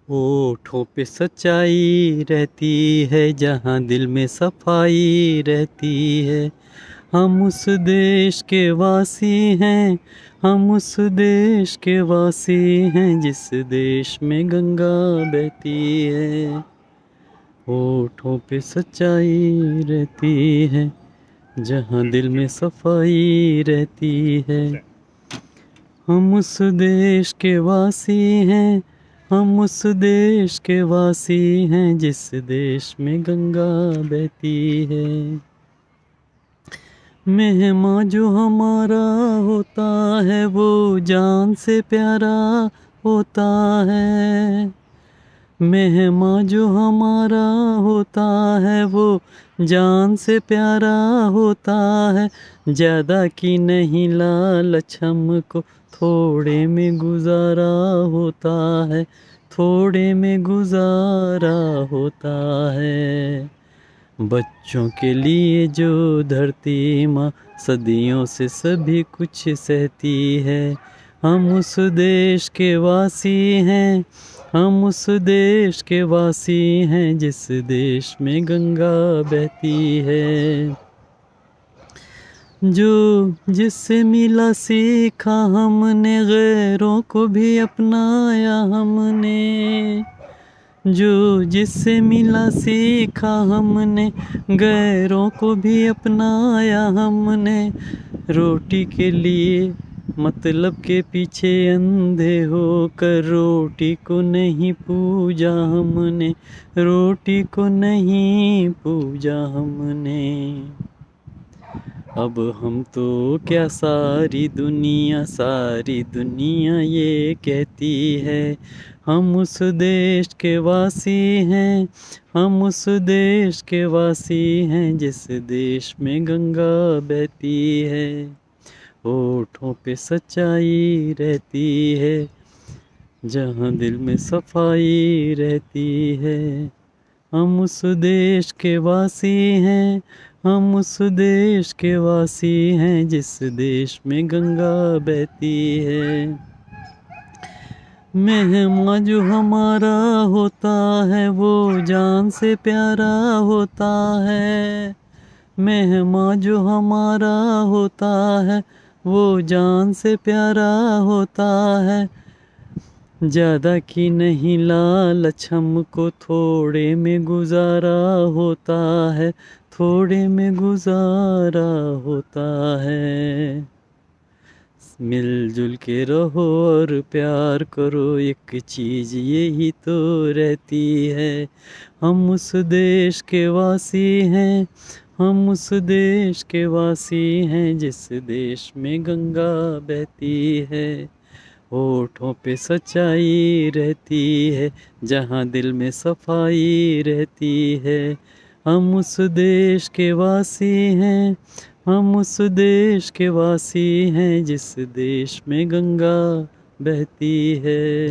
होठों पे सच्चाई रहती है, जहाँ दिल में सफाई रहती है। हम उस देश के वासी हैं, हम उस देश के वासी हैं, जिस देश में गंगा बहती है। होठों पे सच्चाई रहती है, जहाँ दिल में सफाई रहती है। हम उस देश के वासी हैं, हम उस देश के वासी हैं, जिस देश में गंगा बहती है। मेहमा जो हमारा होता है, वो जान से प्यारा होता है। मेहमा जो हमारा होता है, वो जान से प्यारा होता है। ज़्यादा की नहीं लालच हमको, थोड़े में गुजारा होता है, थोड़े में गुजारा होता है। बच्चों के लिए जो धरती माँ सदियों से सभी कुछ सहती है। हम उस देश के वासी हैं, हम उस देश के वासी हैं, जिस देश में गंगा बहती है। जो जिससे मिला सीखा हमने, गैरों को भी अपनाया हमने। जो जिससे मिला सीखा हमने, गैरों को भी अपनाया हमने। रोटी के लिए मतलब के पीछे अंधे होकर, रोटी को नहीं पूजा हमने, रोटी को नहीं पूजा हमने। अब हम तो क्या, सारी दुनिया ये कहती है। हम उस देश के वासी हैं, हम उस देश के वासी हैं, जिस देश में गंगा बहती है। होठों पे सच्चाई रहती है, जहाँ दिल में सफाई रहती है। हम उस देश के वासी हैं, हम उस देश के वासी हैं, जिस देश में गंगा बहती है। मेहमा जो हमारा होता है, वो जान से प्यारा होता है। मेहमा जो हमारा होता है, वो जान से प्यारा होता है। ज़्यादा की नहीं लालच हमको, थोड़े में गुजारा होता है, थोड़े में गुजारा होता है। मिलजुल के रहो और प्यार करो, एक चीज़ यही तो रहती है। हम उस देश के वासी हैं, हम उस देश के वासी हैं, जिस देश में गंगा बहती है। होठों पे सच्चाई रहती है, जहाँ दिल में सफाई रहती है। हम उस देश के वासी हैं, हम उस देश के वासी हैं, जिस देश में गंगा बहती है।